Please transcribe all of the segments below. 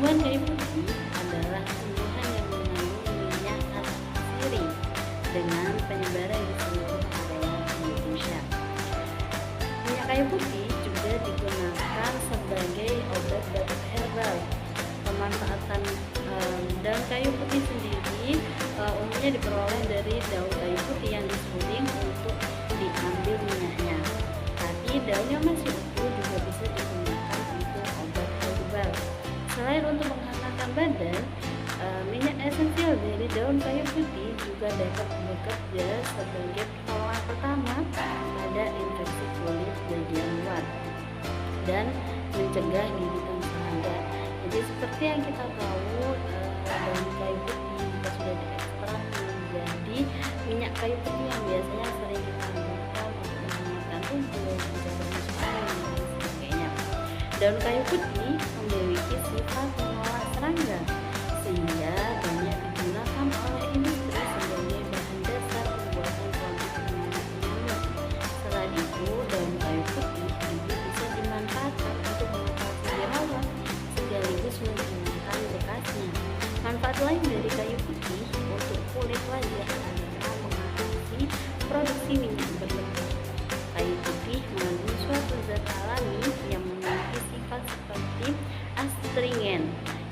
Tumbuhan kayu putih adalah tumbuhan yang mengandung minyak atsiri dengan penyebaran di seluruh area Indonesia. Minyak kayu putih juga digunakan sebagai obat batuk herbal. Pemanfaatan daun kayu putih sendiri umumnya diperoleh dari daun kayu putih yang disuling untuk diambil minyaknya. Tapi daunnya masih utuh juga bisa digunakan untuk obat herbal. Selain untuk menghangatkan badan, minyak esensial dari daun kayu putih juga dapat bekerja sebagai pertolongan pertama pada infeksi kulit bagian luar dan mencegah gigitan serangga. Jadi seperti yang kita tahu, daun kayu putih jika sudah diekstrak menjadi minyak kayu putih yang biasanya sering kita gunakan untuk menghangatkan tubuh, menjaga masuk angin dan sebagainya. Daun kayu putih memiliki sifat menolak serangga sehingga banyak digunakan oleh industri sebagai bahan dasar pembuatan produk penyembuh nyamuk. Selain itu, daun kayu putih juga bisa dimanfaatkan untuk mengatasi jerawat sekaligus menghilangkan bekasnya. Manfaat lain dari kayu putih untuk kulit wajah adalah mengatasi produksi minyak berlebih. Kayu putih mengandung suatu zat alami yang memiliki sifat seperti astringen,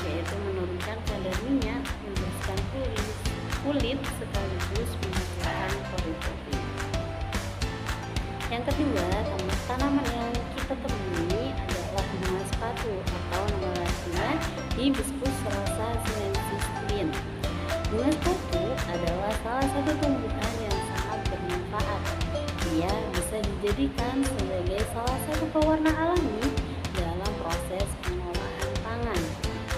yaitu menurunkan kadar minyak, membersihkan kulit sekaligus menghasilkan pori-pori. Yang kedua, tanaman yang kita temui adalah bunga sepatu atau nama latinnya Hibiscus rosa sinensis Linn. Bunga sepatu adalah salah satu tumbuhan yang sangat bermanfaat. Ia bisa dijadikan sebagai salah satu pewarna alami dalam proses pengolahan pangan,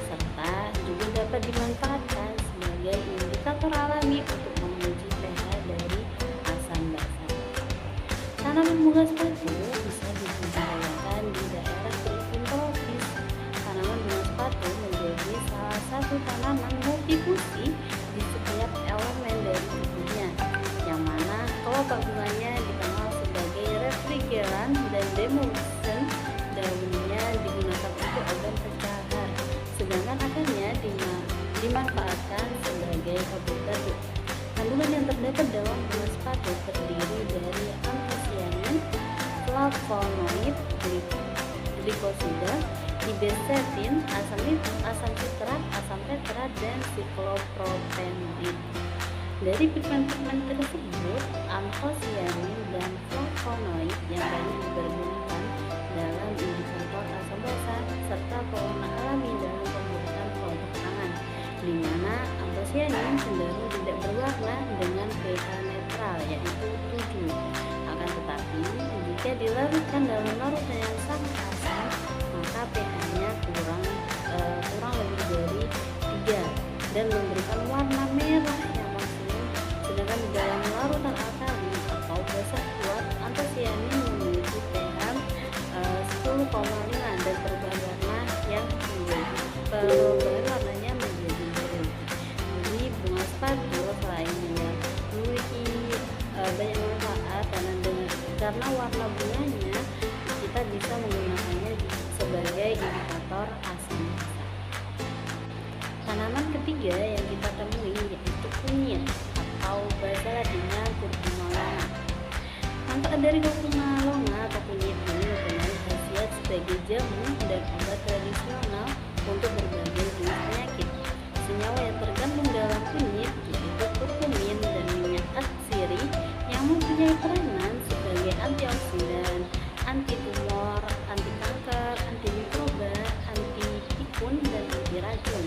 serta juga dapat dimanfaatkan sebagai indikator alami untuk menguji pH dari asam basa. Tanaman bunga sepatu bisa dibudidayakan di daerah beriklim tropis. Tanaman bunga sepatu menjadi salah satu tanaman multifungsi di setiap elemen dari tubuhnya, yang mana kelopak bunganya dikenal sebagai refrigeran dan demulcent. Daunnya digunakan untuk organ pencahar, sedangkan akarnya dimanfaatkan sebagai obat batuk. Kandungan yang terdapat dalam bunga sepatu terdiri dari antosianin, flavonoid, glikosida, ibesertin, asam sitrat, asam tetrat, dan siklopropenoid. Dari pigmen-pigmen tersebut, antosianin dan flavonoid yang banyak dipergunakan dalam indikator asam basa serta pewarna alami dalam pembuatan produk pangan, di mana antosianin cenderung tidak berwarna dengan pH netral yaitu 7. Akan tetapi jika dilarutkan dalam larutan yang sangat asam, maka pH-nya kurang lebih dari 3 dan memberikan warna merah yang maksimal. Sedangkan di dalam larutan alkali atau basa kuat, antosianin memiliki pH 10,5 dan perubahan warnanya menjadi biru. Jadi bunga sepatu selain memiliki banyak manfaat karena warna bunganya, kita bisa menggunakannya sebagai indikator asam basa. Tanaman ketiga yang kita temui yaitu kunyit atau bahasa latinnya curcuma longa. Manfaat dari curcuma longa atau kunyit ini mempunyai khasiat sebagai jamu dan obat tradisional untuk berbagai jenis penyakit. Senyawa yang terkandung dalam kunyit yaitu kurkumin dan minyak atsiri yang mempunyai peranan sebagai antioksidan, anti tumor, anti kanker, anti mikroba, anti pikun, dan anti racun.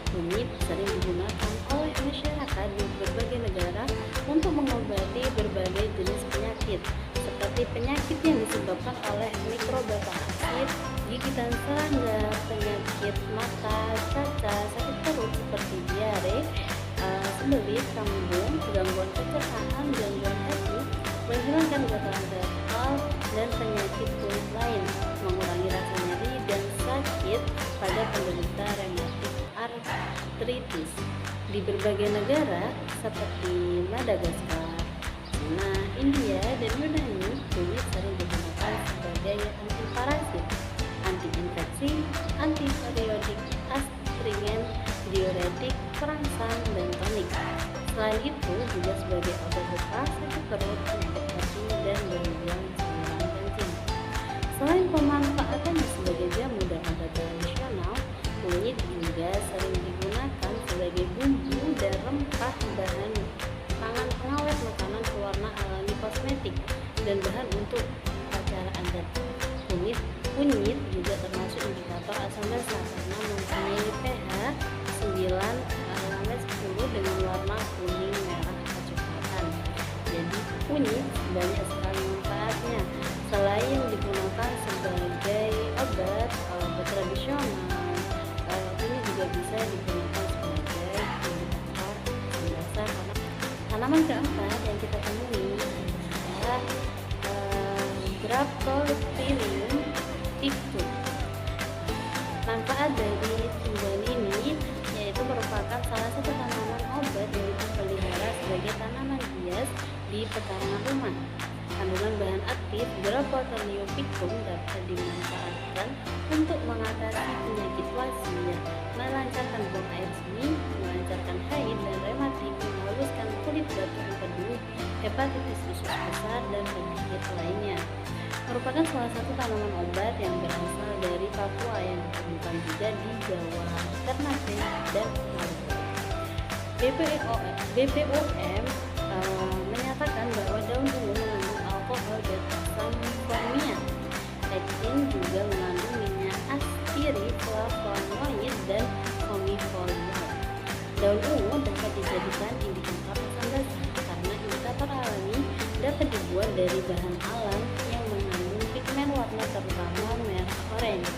Kunyit sering digunakan oleh masyarakat di berbagai negara untuk mengobati berbagai jenis penyakit, seperti penyakit yang disebabkan oleh mikroba parasit, gigitan serangga, penyakit mata, cacar, sakit perut seperti diare, sembelit, kambung, gangguan pencernaan, gangguan hati, menghilangkan gatal-gatal dan penyakit kulit lain, mengurangi rasa nyeri dan sakit pada penderita rematik artritis. Di berbagai negara seperti Madagaskar, Cina, India, dan Yunani, kunyit sering digunakan sebagai anti parasit, anti infeksi, anti periodik Fenol itu juga sebagai obat bekas, sakit perut, penyakit hati, dan gangguan saluran kencing. Selain pemanfaatannya sebagai jamu dan obat tradisional, kunyit juga sering digunakan sebagai bumbu dan rempah, bahan pangan pengawet makanan, pewarna alami kosmetik, dan bahan untuk upacara adat. Kunyit juga termasuk indikator asam basa karena mempunyai pH 9-10 dengan warna kuning, merah, kecoklatan. Jadi kunyit banyak sekali manfaatnya. Selain digunakan sebagai obat tradisional, ini juga bisa digunakan sebagai indikator asam basa. Tanaman keempat yang kita temui adalah Graptolphyllum pictus. Manfaat dari tumbuhan ini yaitu merupakan salah satu tanaman obat yang dipelihara sebagai tanaman hias di pekarangan rumah. Kandungan bahan aktif Graptolphyllum pictus dapat dimanfaatkan untuk mengatasi penyakit wasiat, melancarkan buang air seni, melancarkan haid dan rematik, menghaluskan kulit batu empedu, hepatitis usus besar, dan penyakit lainnya. Merupakan salah satu tanaman obat yang berasal dari Papua yang ditemukan juga di Jawa, Ternate, dan Maluku. BPOM menyatakan bahwa daun ungu mengandung alkohol dan asam formiat. Lectin juga mengandung minyak aspiri, flavonoid, dan fomifoliat. Daun ungu dapat dijadikan indikator asam basa karena indikator alami dapat dibuat dari bahan alam yang mengandung pigmen warna terutama merah oranye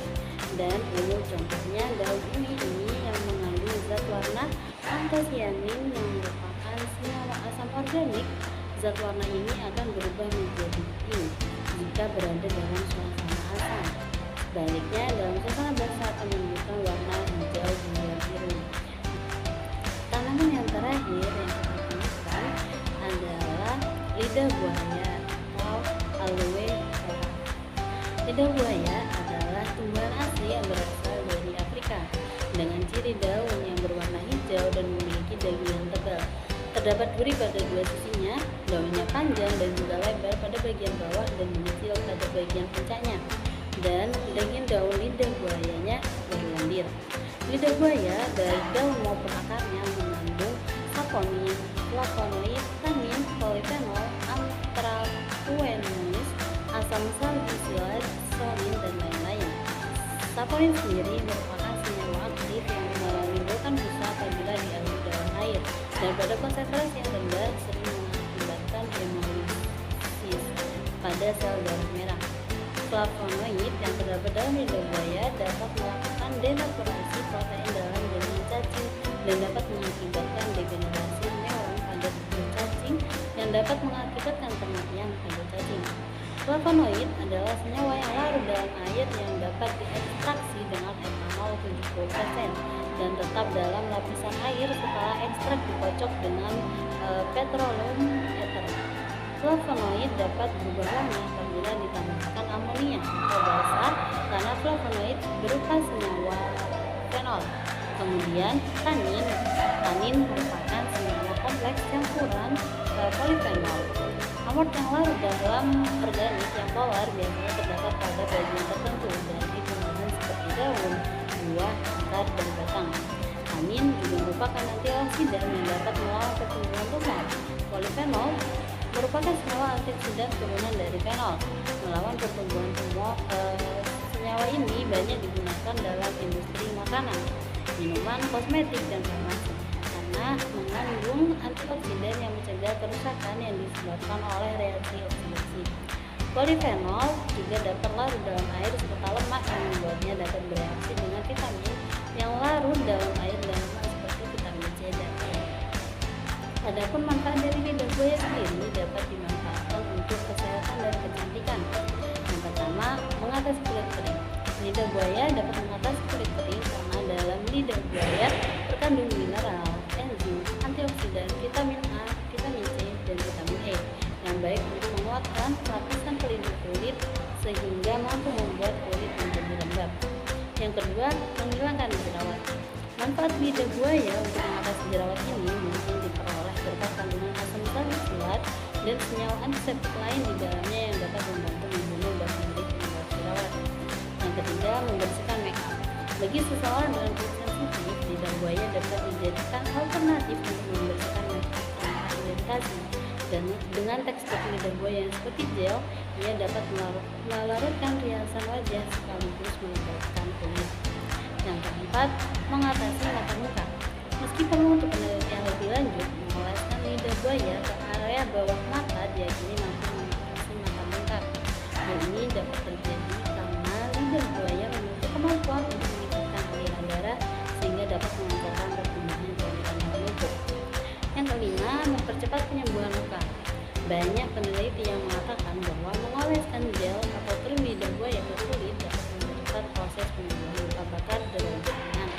dan ungu. Contohnya daun ini yang mengandung zat warna antosianin yang merupakan senyawa asam organik. Zat warna ini akan berubah menjadi pink jika berada dalam suasana asam. Sebaliknya dalam suasana basa akan menunjukkan warna hijau hingga biru. Tanaman yang terakhir yang kita temukan adalah lidah buaya atau aloe vera. Lidah buaya adalah tumbuhan asli yang berasal dari Afrika dengan ciri daun yang berwarna hijau dan memiliki daun yang tebal. Terdapat duri pada dua sisinya, daunnya panjang dan juga lebar pada bagian bawah dan mengecil pada bagian puncaknya, dan daging daun lidah buayanya berlendir. Lidah buaya baik daun maupun akarnya mengandung saponin, flavonoid, tannin, polyphenol, anthracenoids, asam salisilat, sonin, dan lain-lain. Saponin sendiri merupakan senyawa aktif yang menimbulkan busa apabila diambil dalam air, dan pada konsentrasi yang rendah sering mengakibatkan hemolisis pada sel darah merah. Flavonoid yang terdapat dalam lidah buaya dapat melakukan denaturasi protein dalam janin cacing dan dapat mengakibatkan degenerasi neuron pada tubuh cacing yang dapat mengakibatkan kematian pada cacing. Flavonoid adalah senyawa yang larut dalam air yang dapat diekstraksi dengan etanol 70% dan tetap dalam lapisan air setelah ekstrak dikocok dengan petroleum ether. Flavonoid dapat berubah warna apabila ditambahkan amonia atau basa karena flavonoid berupa senyawa fenol. Kemudian tannin merupakan senyawa kompleks campuran polyphenol. Amort yang larut dalam organik yang polar biasanya terdapat pada bagian tertentu dari tumbuhan seperti daun, buah, akar, dan batang. Tannin juga merupakan antioksidan yang dapat melawan pertumbuhan tumor. Polyphenol merupakan senyawa antioksidan turunan dari fenol, melawan pertumbuhan tumor. Senyawa ini banyak digunakan dalam industri makanan, minuman, kosmetik, dan farmasi karena mengandung antioksidan yang mencegah kerusakan yang disebabkan oleh reaksi oksidasi. Polyphenol juga dapat larut dalam air serta lemak yang membuatnya dapat bereaksi dengan vitamin yang larut dalam air dan lemak seperti vitamin C dan E. Adapun manfaat dari lidah buaya sendiri dapat dimanfaatkan untuk kesehatan dan kecantikan. Yang pertama, mengatasi kulit kering. Lidah buaya dapat mengatasi kulit kering karena dalam lidah buaya terkandung mineral, enzim, antioksidan, vitamin A, vitamin C, dan vitamin E yang baik untuk menguatkan lapisan pelindung kulit sehingga mampu membuat kulit menjadi lembab. Yang kedua, menghilangkan jerawat. Manfaat lidah buaya untuk mengatasi jerawat ini mungkin diperoleh berkat kuat dan senyawa antiseptik lain di dalamnya yang dapat membantu membunuh bakteri penyebab jerawat. Yang ketiga, membersihkan makeup. Bagi seseorang dengan kulit sensitif, lidah buaya dapat dijadikan alternatif untuk membersihkan makeup tanpa iritasi. Dan dengan tekstur lidah buaya yang seperti gel, ia dapat melarutkan riasan wajah sekaligus melegakan kulit. Yang keempat, mengatasi mata muka. Meski perlu untuk penelitian lebih lanjut, mengoleskan lidah buaya ke area bawah mata diyakini mampu mengatasi mata bengkak. Hal ini dapat terjadi karena lidah buaya memiliki kemampuan untuk meningkatkan aliran darah sehingga dapat melancarkan pertumbuhan cairan yang menumpuk. Yang kelima, mempercepat penyembuhan luka. Banyak peneliti yang mengatakan bahwa mengoleskan gel atau krim lidah buaya ke kulit dapat mempercepat proses penyembuhan luka bakar derajat ringan.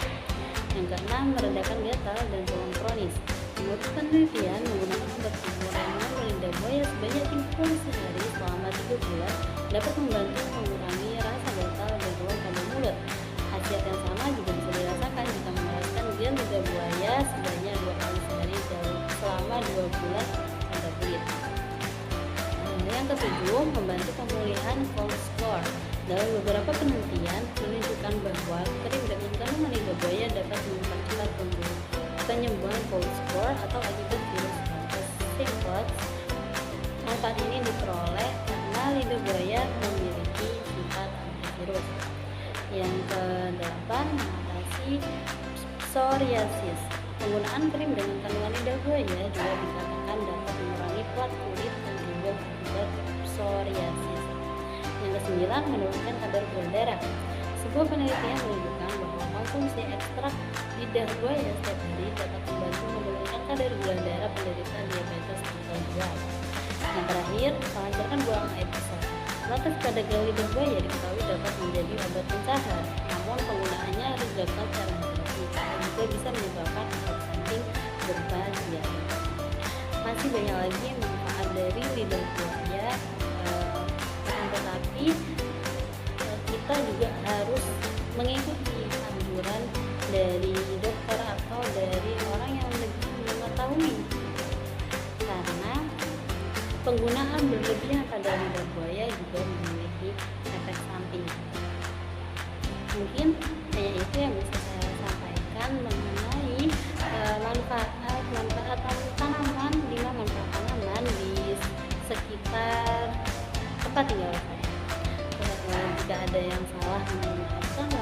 Yang keenam, meredakan gatal dan keluhan kronis. Menurut penelitian, menggunakan obat pengurangan lidah buaya sebanyak 3 kali sehari selama 3 bulan dapat membantu mengurangi rasa gatal dan keluhan pada mulut. Khasiat yang sama juga bisa dirasakan jika mengoleskan gel lidah buaya sebanyak 2 kali sehari selama 2 bulan pada kulit. Yang ketujuh, membantu pemulihan cold sore. Dalam beberapa penelitian menunjukkan bahwa krim dengan kandungan lidah buaya dapat mempercepat penyembuhan cold sore atau akibat virus simplex. Manfaat ini diperoleh karena lidah buaya memiliki sifat antivirus. Yang kedelapan, mengatasi psoriasis. Penggunaan krim dengan kandungan lidah buaya juga dikatakan dapat mengurangi plat kulit dan juga akibat psoriasis. Yang kesembilan, menurunkan kadar gula darah. Sebuah penelitian menunjukkan bahwa konsumsi ekstrak lidah buaya setiap hari dapat membantu menurunkan kadar gula darah penderita diabetes tipe 2. Yang terakhir, melancarkan buang air besar. Latas pada lidah buaya diketahui dapat menjadi obat pencahar, namun penggunaannya harus dilakukan secara hati-hati karena juga bisa menyebabkan efek samping berupa diabetes. Masih banyak lagi manfaat dari lidah buaya, tetapi kita juga harus mengikuti anjuran dari dokter atau dari orang yang lebih mengetahui, karena penggunaan berlebihan pada lidah buaya juga memiliki efek samping. Mungkin hanya itu yang bisa saya sampaikan mengenai manfaat tanaman, 5 manfaat tanaman di sekitar tempat tinggal saya. Jika ada yang salah, mohon maaf.